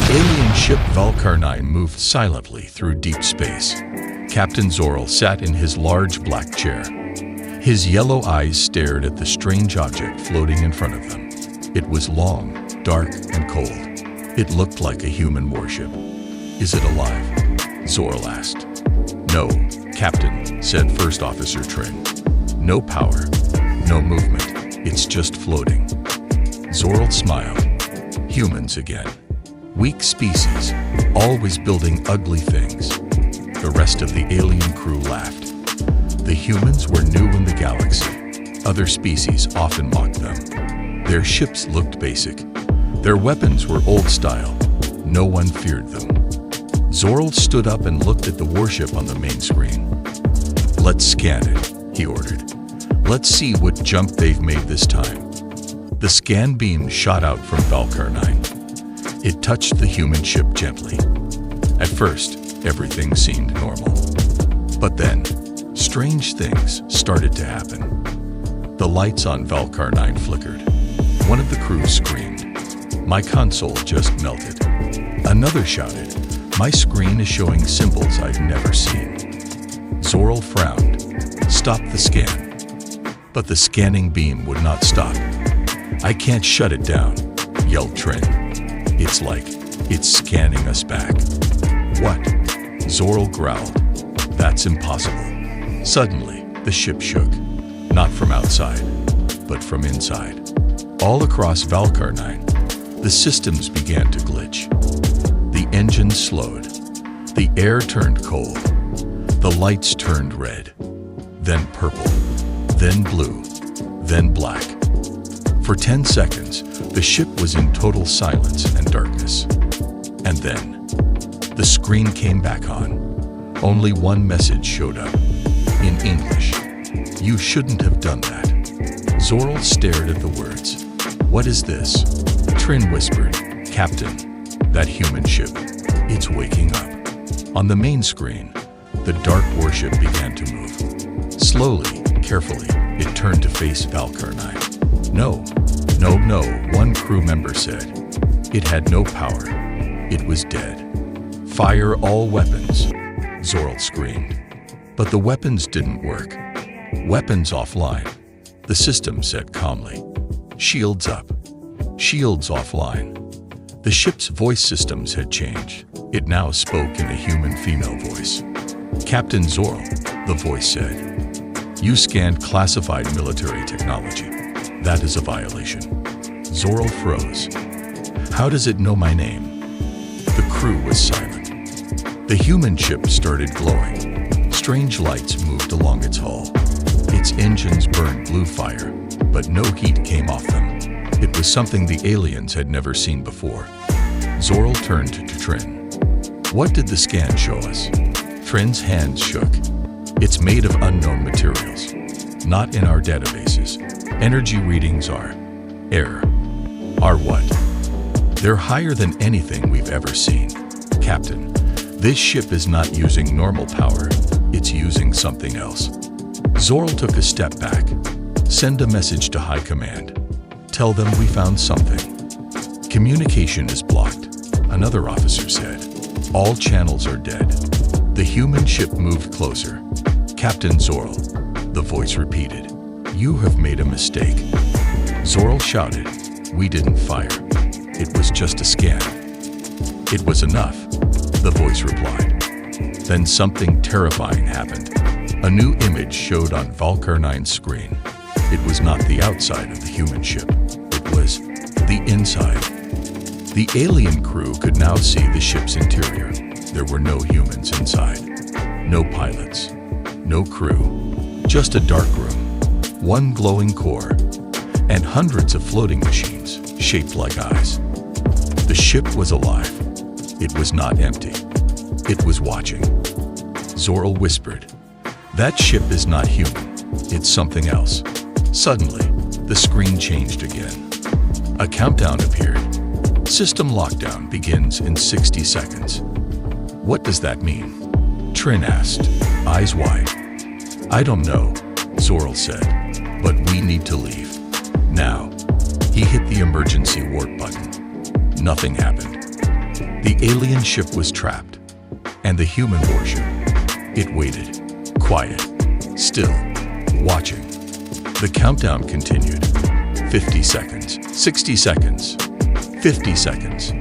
alien ship Valkar 9 moved silently through deep space. Captain Zorl sat in his large black chair. His yellow eyes stared at the strange object floating in front of them. It was long, dark, and cold. It looked like a human warship. "Is it alive?" Zorl asked. "No, Captain," said First Officer Trin. "No power, no movement. It's just floating." Zorl smiled. Humans again. Weak species, always building ugly things. The rest of the alien crew laughed. The humans were new in the galaxy. Other species often mocked them. Their ships looked basic. Their weapons were old style. No one feared them. Zorl stood up and looked at the warship on the main screen. "Let's scan it," he ordered. "Let's see what junk they've made this time." The scan beam shot out from Valkar 9. It touched the human ship gently. At first, everything seemed normal. But then, strange things started to happen. The lights on Valkar 9 flickered. One of the crew screamed, "My console just melted." Another shouted, "My screen is showing symbols I've never seen." Zorl frowned. "Stop the scan." But the scanning beam would not stop. "I can't shut it down," yelled Trin. "It's like it's scanning us back." "What?" Zorl growled. "That's impossible." Suddenly, the ship shook. Not from outside, but from inside. All across Valkar 9, the systems began to glitch. The engines slowed. The air turned cold. The lights turned red. Then purple. Then blue. Then black. For 10 seconds, the ship was in total silence and darkness. And then, the screen came back on. Only one message showed up. In English. "You shouldn't have done that." Zorl stared at the words. "What is this?" Trin whispered. "Captain, that human ship. It's waking up." On the main screen, the dark warship began to move. Slowly, carefully, it turned to face Valkar 9. "No, no," one crew member said. "It had no power. It was dead." "Fire all weapons," Zorl screamed. But the weapons didn't work. "Weapons offline," the system said calmly. "Shields up. Shields offline." The ship's voice systems had changed. It now spoke in a human female voice. "Captain Zorl," the voice said. "You scanned classified military technology. That is a violation." Zorl froze. "How does it know my name?" The crew was silent. The human ship started glowing. Strange lights moved along its hull. Its engines burned blue fire, but no heat came off them. It was something the aliens had never seen before. Zorl turned to Trin. "What did the scan show us?" Trin's hands shook. "It's made of unknown materials. Not in our databases. Energy readings are error." "Are what?" "They're higher than anything we've ever seen. Captain, this ship is not using normal power. It's using something else." Zorl took a step back. "Send a message to High Command. Tell them we found something." "Communication is blocked," another officer said. "All channels are dead." The human ship moved closer. "Captain Zorl," the voice repeated. "You have made a mistake." Zorl shouted. "We didn't fire. It was just a scan." "It was enough," the voice replied. Then something terrifying happened. A new image showed on Valkar 9's screen. It was not the outside of the human ship. It was the inside. The alien crew could now see the ship's interior. There were no humans inside. No pilots. No crew. Just a dark room. One glowing core. And hundreds of floating machines, shaped like eyes. The ship was alive. It was not empty. It was watching. Zorl whispered, "That ship is not human. It's something else." Suddenly, the screen changed again. A countdown appeared. "System lockdown begins in 60 seconds." "What does that mean?" Trin asked, eyes wide. "I don't know," Zorl said, "but we need to leave. Now." He hit the emergency warp button. Nothing happened. alien ship was trapped, and the human warship, it waited, quiet, still, watching. The countdown continued. 50 seconds, 60 seconds, 50 seconds.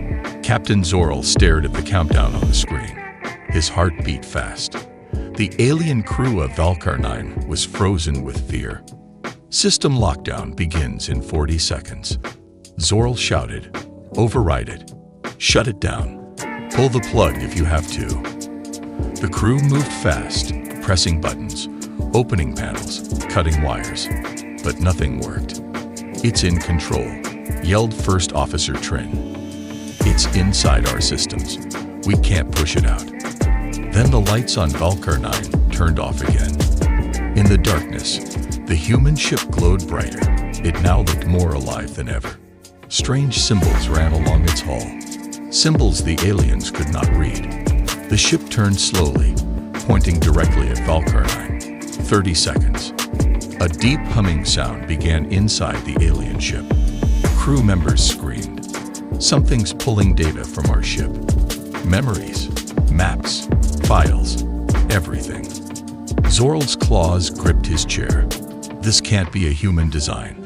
Captain Zorl stared at the countdown on the screen. His heart beat fast. The alien crew of Valkar 9 was frozen with fear. System lockdown begins in 40 seconds. Zorl shouted, "Override it. Shut it down. Pull the plug if you have to." The crew moved fast, pressing buttons, opening panels, cutting wires. But nothing worked. "It's in control," yelled First Officer Trin. "It's inside our systems. We can't push it out." Then the lights on Valkar 9 turned off again. In the darkness, the human ship glowed brighter. It now looked more alive than ever. Strange symbols ran along its hull. Symbols the aliens could not read. The ship turned slowly, pointing directly at Valkar 9. 30 seconds. A deep humming sound began inside the alien ship. Crew members screamed. "Something's pulling data from our ship. Memories, maps, files, everything." Zorl's claws gripped his chair. This can't be a human design.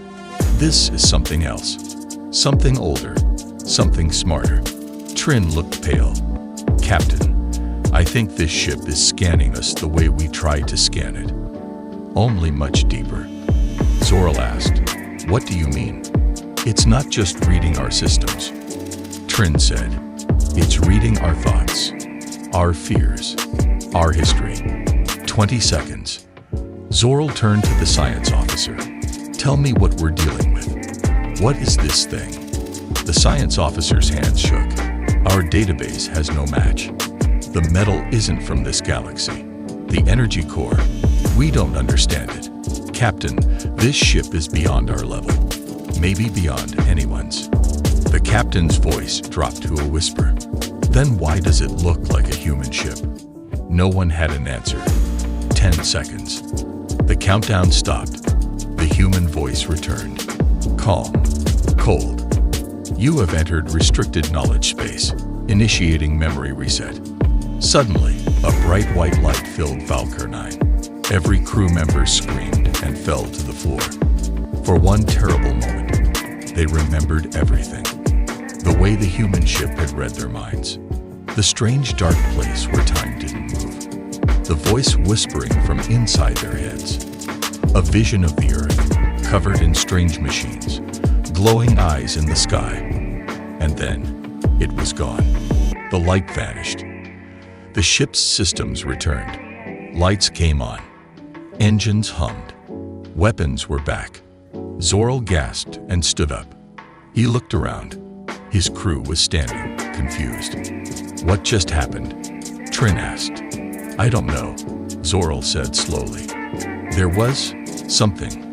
This is something else. Something older, something smarter. Trin looked pale. "Captain, I think this ship is scanning us the way we tried to scan it. Only much deeper." Zorl asked, "What do you mean?" "It's not just reading our systems," Trin said. "It's reading our thoughts, our fears, our history." 20 seconds. Zorl turned to the science officer. "Tell me what we're dealing with. What is this thing?" The science officer's hands shook. "Our database has no match. The metal isn't from this galaxy. The energy core, we don't understand it. Captain, this ship is beyond our level. Maybe beyond anyone's." The captain's voice dropped to a whisper. "Then why does it look like a human ship?" No one had an answer. 10 seconds. The countdown stopped. The human voice returned. Calm. Cold. "You have entered restricted knowledge space, initiating memory reset." Suddenly, a bright white light filled Valkar 9. Every crew member screamed and fell to the floor. For one terrible moment, they remembered everything. The way the human ship had read their minds. The strange dark place where time didn't move. The voice whispering from inside their heads. A vision of the Earth, covered in strange machines, glowing eyes in the sky. And then, it was gone. The light vanished. The ship's systems returned. Lights came on. Engines hummed. Weapons were back. Zorl gasped and stood up. He looked around. His crew was standing, confused. "What just happened?" Trin asked. "I don't know," Zorl said slowly. "There was something.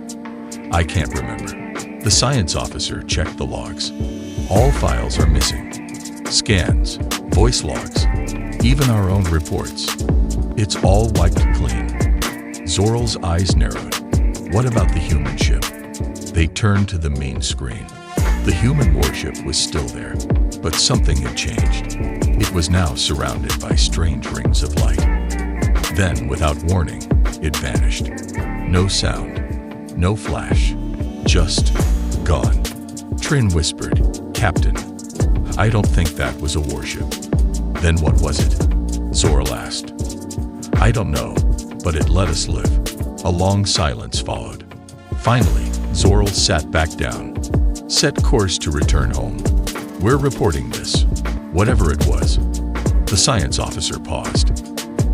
I can't remember." The science officer checked the logs. All files are missing. Scans, voice logs, even our own reports. It's all wiped clean. Zorl's eyes narrowed. What about the human ship? They turned to the main screen. The human warship was still there, but something had changed. It was now surrounded by strange rings of light. Then, without warning, it vanished. No sound, no flash, just gone. Trin whispered, "Captain, I don't think that was a warship." "Then what was it?" Zorl asked. "I don't know, but it let us live." A long silence followed. Finally, Zorl sat back down. "Set course to return home. We're reporting this, whatever it was." The science officer paused.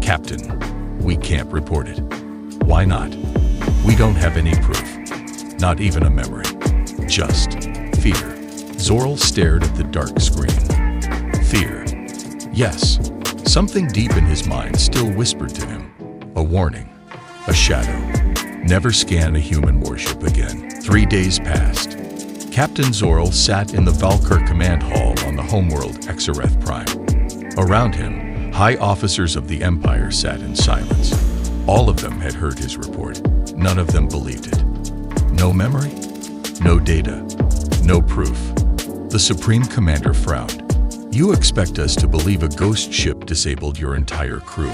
"Captain, we can't report it." "Why not?" "We don't have any proof. Not even a memory. Just fear." Zorl stared at the dark screen. Fear. Yes. Something deep in his mind still whispered to him. A warning. A shadow. Never scan a human warship again. 3 days passed. Captain Zorl sat in the Valkar command hall on the homeworld Exareth Prime. Around him, high officers of the Empire sat in silence. All of them had heard his report. None of them believed it. No memory? No data? No proof? The Supreme Commander frowned. You expect us to believe a ghost ship disabled your entire crew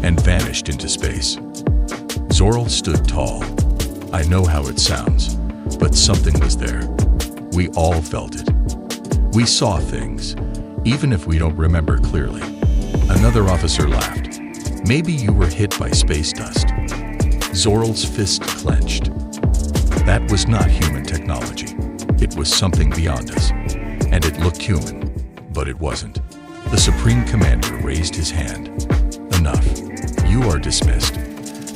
and vanished into space. Zorl stood tall. I know how it sounds, but something was there. We all felt it. We saw things, even if we don't remember clearly. Another officer laughed. Maybe you were hit by space dust. Zorl's fist clenched. That was not human technology. It was something beyond us, and it looked human, but it wasn't. The Supreme Commander raised his hand. Enough. You are dismissed.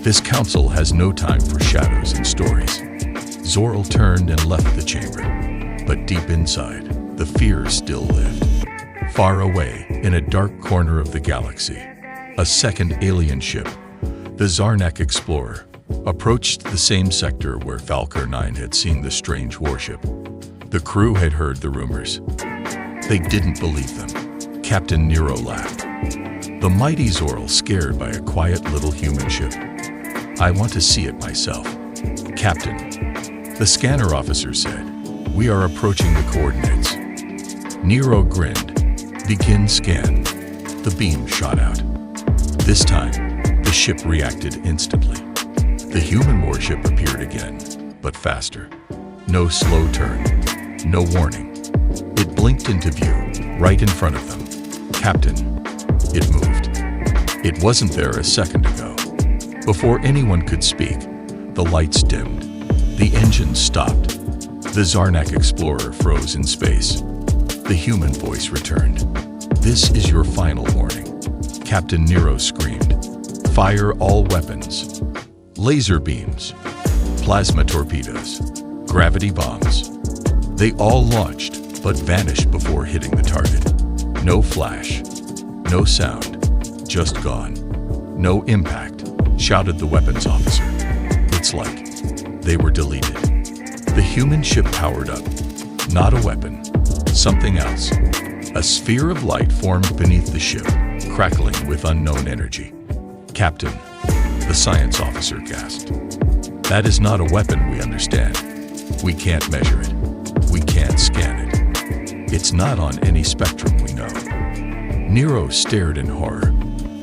This council has no time for shadows and stories. Zorl turned and left the chamber, but deep inside, the fear still lived. Far away, in a dark corner of the galaxy, a second alien ship, the Zarnak Explorer, approached the same sector where Falcor 9 had seen the strange warship. The crew had heard the rumors. They didn't believe them. Captain Nero laughed. The mighty Zorl scared by a quiet little human ship. I want to see it myself. Captain, the scanner officer said, we are approaching the coordinates. Nero grinned. Begin scan. The beam shot out. This time, the ship reacted instantly. The human warship appeared again, but faster. No slow turn. No warning. It blinked into view, right in front of them. Captain, it moved. It wasn't there a second ago. Before anyone could speak, the lights dimmed. The engines stopped. The Zarnak Explorer froze in space. The human voice returned. This is your final warning. Captain Nero screamed. Fire all weapons. Laser beams. Plasma torpedoes. Gravity bombs. They all launched, but vanished before hitting the target. No flash. No sound. Just gone. No impact, shouted the weapons officer. It's like they were deleted. The human ship powered up. Not a weapon. Something else. A sphere of light formed beneath the ship, crackling with unknown energy. Captain, the science officer gasped. That is not a weapon we understand. We can't measure it. We can't scan it. It's not on any spectrum we know. Nero stared in horror.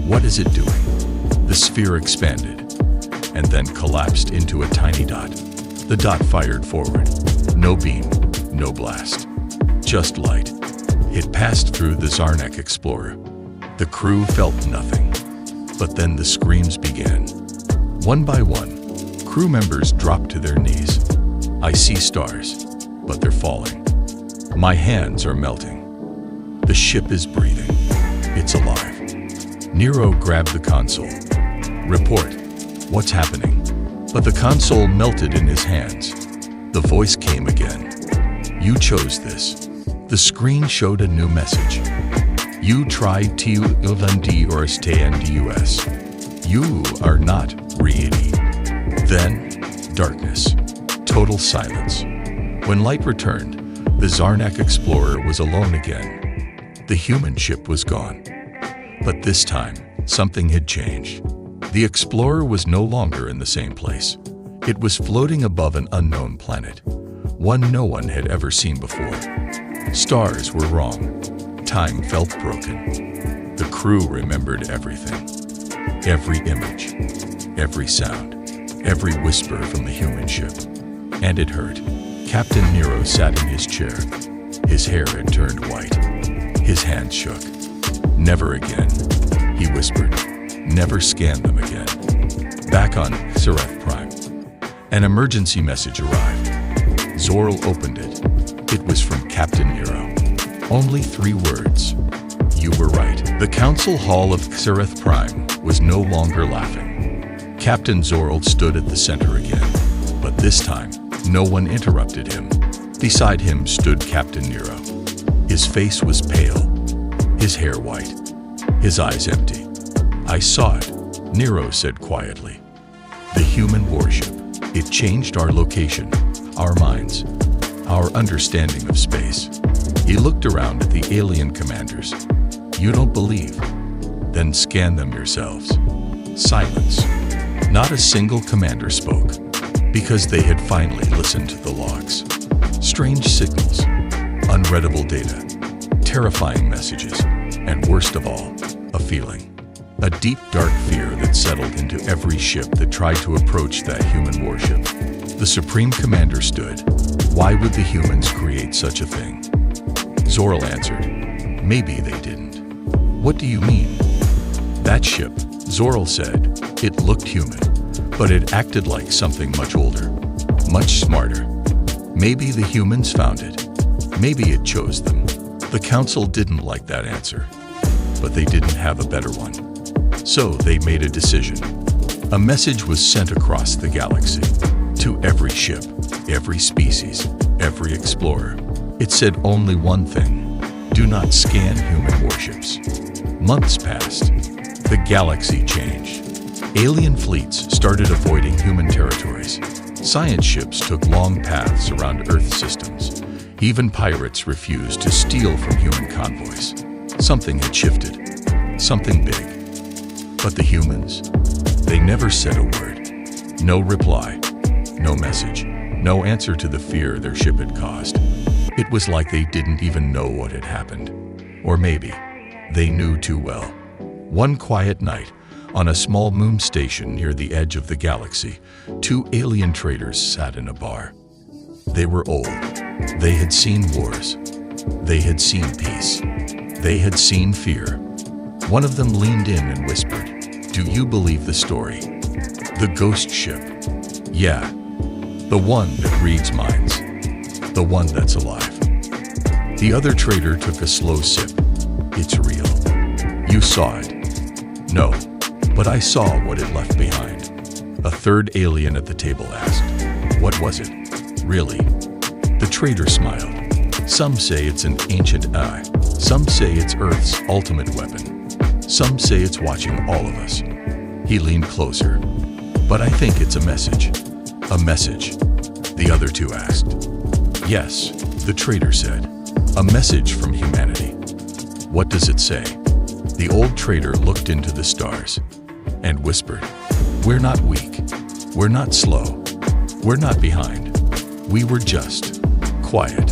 What is it doing? The sphere expanded, and then collapsed into a tiny dot. The dot fired forward. No beam, no blast. Just light. It passed through the Zarnak Explorer. The crew felt nothing. But then the screams began. One by one, crew members dropped to their knees. I see stars, but they're falling. My hands are melting. The ship is breathing. It's alive. Nero grabbed the console. Report. What's happening? But the console melted in his hands. The voice came again. You chose this. The screen showed a new message. You tried to understand us. You are not ready. Then, darkness. Total silence. When light returned, the Zarnak Explorer was alone again. The human ship was gone. But this time, something had changed. The Explorer was no longer in the same place. It was floating above an unknown planet, one no one had ever seen before. Stars were wrong. Time felt broken. The crew remembered everything. Every image, every sound, every whisper from the human ship. And it hurt. Captain Nero sat in his chair. His hair had turned white. His hands shook. Never again, he whispered. Never scan them again. Back on Seraph Prime, an emergency message arrived. Zorl opened it. It was from Captain Nero. Only 3 words. You were right. The council hall of Seraph Prime was no longer laughing. Captain Zorl stood at the center again, but this time, no one interrupted him. Beside him stood Captain Nero. His face was pale, his hair white, his eyes empty. I saw it, Nero said quietly. The human warship. It changed our location, our minds, our understanding of space. He looked around at the alien commanders. You don't believe? Then scan them yourselves. Silence. Not a single commander spoke, because they had finally listened to the logs. Strange signals, unreadable data, terrifying messages, and worst of all, a feeling. A deep, dark fear that settled into every ship that tried to approach that human warship. The Supreme Commander stood. Why would the humans create such a thing? Zorl answered, maybe they didn't. What do you mean? That ship, Zorl said, it looked human, but it acted like something much older, much smarter. Maybe the humans found it. Maybe it chose them. The council didn't like that answer, but they didn't have a better one. So they made a decision. A message was sent across the galaxy to every ship, every species, every explorer. It said only one thing: do not scan human warships. Months passed. The galaxy changed. Alien fleets started avoiding human territories. Science ships took long paths around Earth systems. Even pirates refused to steal from human convoys. Something had shifted. Something big. But the humans, they never said a word. No reply, no message, no answer to the fear their ship had caused. It was like they didn't even know what had happened. Or maybe they knew too well. One quiet night, on a small moon station near the edge of the galaxy, two alien traders sat in a bar. They were old. They had seen wars. They had seen peace. They had seen fear. One of them leaned in and whispered, "Do you believe the story? The ghost ship? Yeah, the one that reads minds. The one that's alive." The other trader took a slow sip. "It's real. You saw it." "No, but I saw what it left behind." A third alien at the table asked, "What was it? Really?" The trader smiled. "Some say it's an ancient eye. Some say it's Earth's ultimate weapon. Some say it's watching all of us." He leaned closer. "But I think it's a message." "A message?" the other two asked. "Yes," the trader said. "A message from humanity." "What does it say?" The old trader looked into the stars and whispered, "We're not weak. We're not slow. We're not behind. We were just quiet.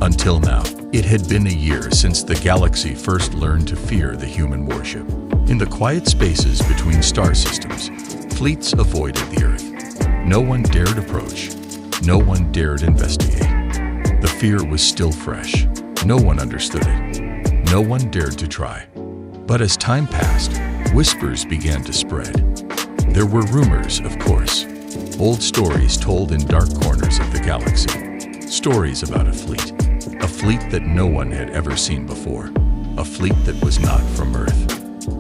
Until now." It had been a year since the galaxy first learned to fear the human warship. In the quiet spaces between star systems, fleets avoided the Earth. No one dared approach. No one dared investigate. The fear was still fresh. No one understood it. No one dared to try. But as time passed, whispers began to spread. There were rumors, of course. Old stories told in dark corners of the galaxy. Stories about a fleet that no one had ever seen before. A fleet that was not from Earth.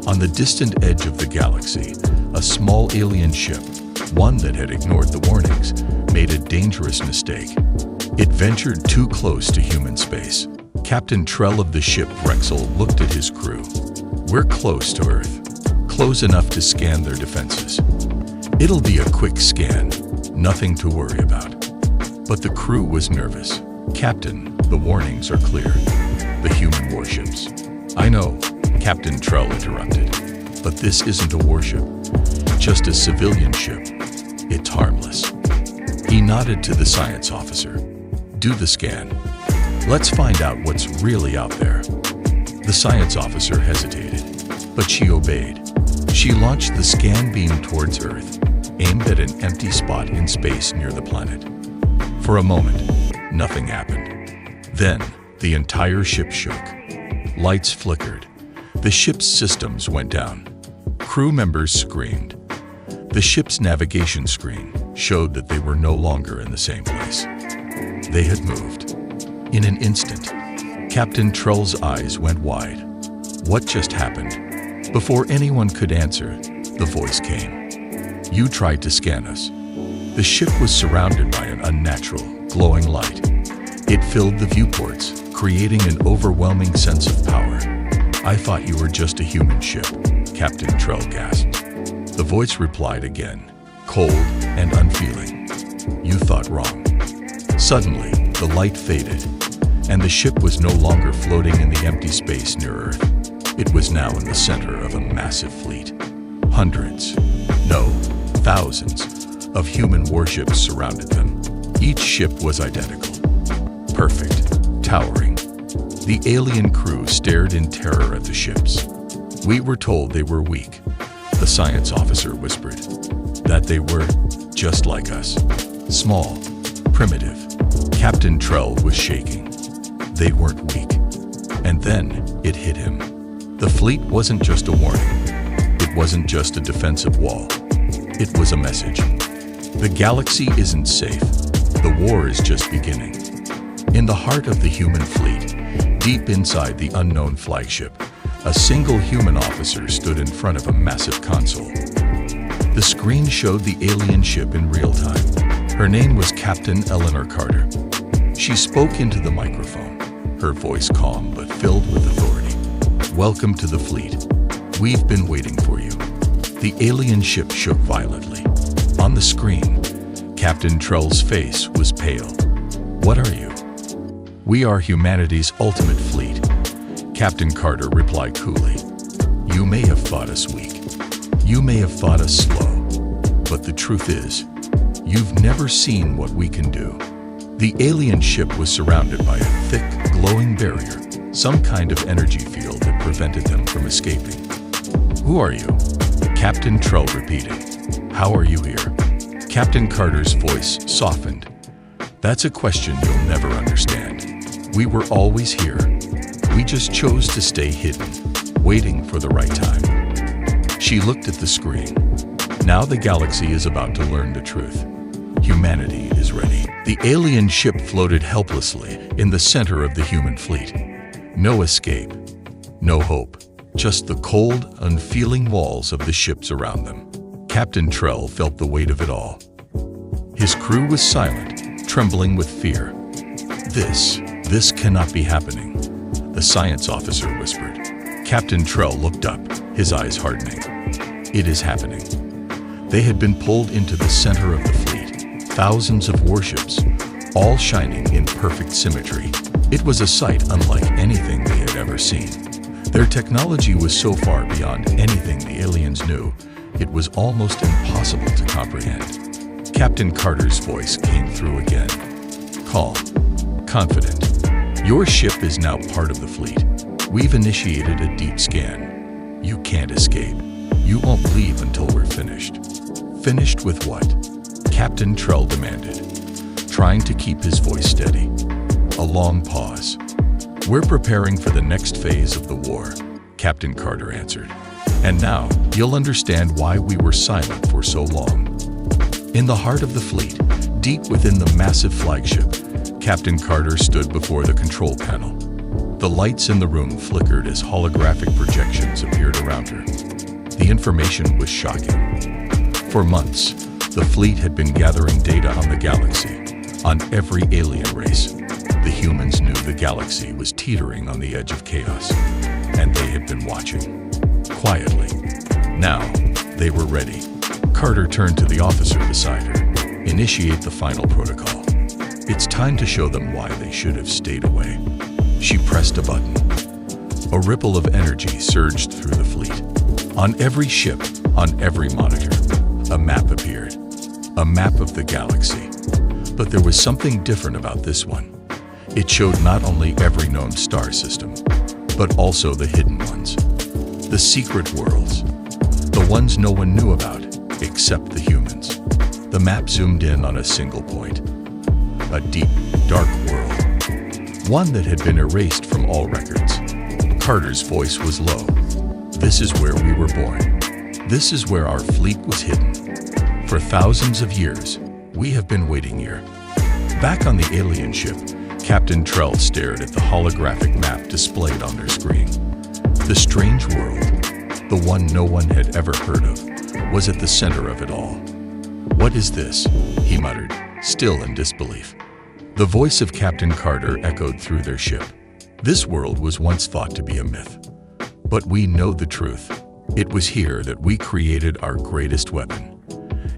On the distant edge of the galaxy, a small alien ship, one that had ignored the warnings, made a dangerous mistake. It ventured too close to human space. Captain Trell of the ship Rexel looked at his crew. "We're close to Earth. Close enough to scan their defenses. It'll be a quick scan, nothing to worry about." But the crew was nervous. "Captain, the warnings are clear. The human warships." "I know," Captain Trell interrupted. "But this isn't a warship. Just a civilian ship. It's harmless." He nodded to the science officer. "Do the scan. Let's find out what's really out there." The science officer hesitated, but she obeyed. She launched the scan beam towards Earth, aimed at an empty spot in space near the planet. For a moment, nothing happened. Then, the entire ship shook. Lights flickered. The ship's systems went down. Crew members screamed. The ship's navigation screen showed that they were no longer in the same place. They had moved. In an instant, Captain Trell's eyes went wide. What just happened? Before anyone could answer, the voice came. "You tried to scan us." The ship was surrounded by an unnatural, glowing light. It filled the viewports, creating an overwhelming sense of power. "I thought you were just a human ship," Captain Trell gasped. The voice replied again, cold and unfeeling. "You thought wrong." Suddenly, the light faded, and the ship was no longer floating in the empty space near Earth. It was now in the center of a massive fleet. Hundreds, no, thousands, of human warships surrounded them. Each ship was identical. Perfect, towering, The alien crew stared in terror at the ships. "We were told they were weak," the science officer whispered. "That they were just like us. Small, primitive." Captain Trell was shaking. They weren't weak. And then it hit him. The fleet wasn't just a warning. It wasn't just a defensive wall. It was a message. The galaxy isn't safe. The war is just beginning. In the heart of the human fleet, deep inside the unknown flagship, a single human officer stood in front of a massive console. The screen showed the alien ship in real time. Her name was Captain Eleanor Carter. She spoke into the microphone, her voice calm but filled with authority. "Welcome to the fleet. We've been waiting for you." The alien ship shook violently. On the screen, Captain Trell's face was pale. "What are you?" "We are humanity's ultimate fleet," Captain Carter replied coolly. "You may have thought us weak. You may have thought us slow. But the truth is, you've never seen what we can do." The alien ship was surrounded by a thick, glowing barrier, some kind of energy field that prevented them from escaping. "Who are you?" Captain Trell repeated. "How are you here?" Captain Carter's voice softened. "That's a question you'll never understand. We were always here. We just chose to stay hidden, waiting for the right time." She looked at the screen. Now the galaxy is about to learn the truth. Humanity is ready. The alien ship floated helplessly in the center of the human fleet. No escape, no hope, just the cold, unfeeling walls of the ships around them. Captain Trell felt the weight of it all. His crew was silent, trembling with fear. This cannot be happening," the science officer whispered. Captain Trell looked up, his eyes hardening. "It is happening." They had been pulled into the center of the fleet, thousands of warships, all shining in perfect symmetry. It was a sight unlike anything they had ever seen. Their technology was so far beyond anything the aliens knew, it was almost impossible to comprehend. Captain Carter's voice came through again. Calm, confident. "Your ship is now part of the fleet. We've initiated a deep scan. You can't escape. You won't leave until we're finished." "Finished with what?" Captain Trell demanded, trying to keep his voice steady. A long pause. "We're preparing for the next phase of the war," Captain Carter answered. "And now, you'll understand why we were silent for so long." In the heart of the fleet, deep within the massive flagship, Captain Carter stood before the control panel. The lights in the room flickered as holographic projections appeared around her. The information was shocking. For months, the fleet had been gathering data on the galaxy, on every alien race. The humans knew the galaxy was teetering on the edge of chaos, and they had been watching, quietly. Now, they were ready. Carter turned to the officer beside her. "Initiate the final protocol. It's time to show them why they should have stayed away." She pressed a button. A ripple of energy surged through the fleet. On every ship, on every monitor, a map appeared. A map of the galaxy. But there was something different about this one. It showed not only every known star system, but also the hidden ones. The secret worlds. The ones no one knew about, except the humans. The map zoomed in on a single point. A deep, dark world. One that had been erased from all records. Carter's voice was low. "This is where we were born. This is where our fleet was hidden. For thousands of years, we have been waiting here." Back on the alien ship, Captain Trell stared at the holographic map displayed on their screen. The strange world, the one no one had ever heard of, was at the center of it all. "What is this?" he muttered, still in disbelief. The voice of Captain Carter echoed through their ship. "This world was once thought to be a myth. But we know the truth. It was here that we created our greatest weapon.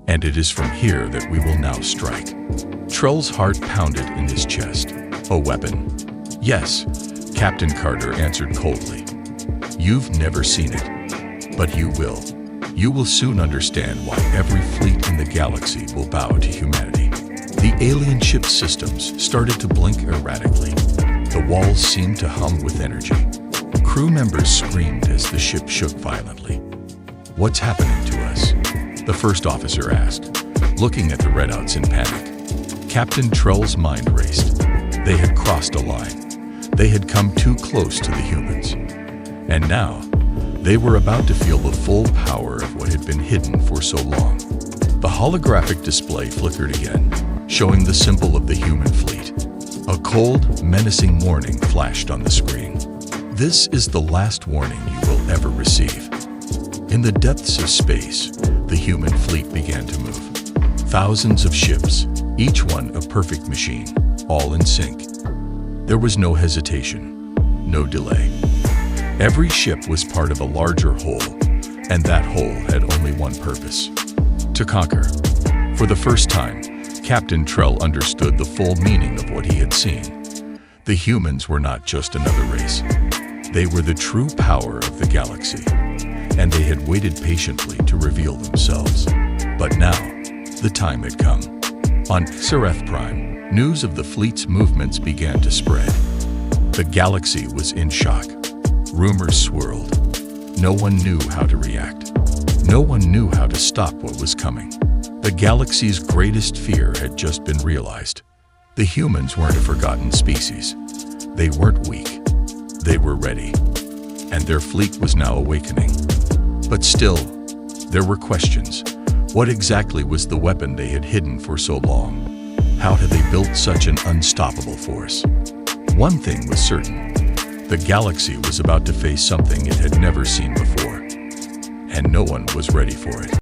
And it is from here that we will now strike." Trell's heart pounded in his chest. "A weapon?" "Yes," Captain Carter answered coldly. "You've never seen it. But you will. You will soon understand why every fleet in the galaxy will bow to humanity." The alien ship's systems started to blink erratically. The walls seemed to hum with energy. Crew members screamed as the ship shook violently. "What's happening to us?" the first officer asked, looking at the redouts in panic. Captain Trell's mind raced. They had crossed a line. They had come too close to the humans. And now, they were about to feel the full power of what had been hidden for so long. The holographic display flickered again, showing the symbol of the human fleet. A cold, menacing warning flashed on the screen. "This is the last warning you will ever receive." In the depths of space, the human fleet began to move. Thousands of ships, each one a perfect machine, all in sync. There was no hesitation, no delay. Every ship was part of a larger whole, and that whole had only one purpose: to conquer. For the first time, Captain Trell understood the full meaning of what he had seen. The humans were not just another race. They were the true power of the galaxy, and they had waited patiently to reveal themselves. But now, the time had come. On Seraph Prime, news of the fleet's movements began to spread. The galaxy was in shock. Rumors swirled. No one knew how to react. No one knew how to stop what was coming. The galaxy's greatest fear had just been realized. The humans weren't a forgotten species. They weren't weak. They were ready. And their fleet was now awakening. But still, there were questions. What exactly was the weapon they had hidden for so long? How had they built such an unstoppable force? One thing was certain. The galaxy was about to face something it had never seen before. And no one was ready for it.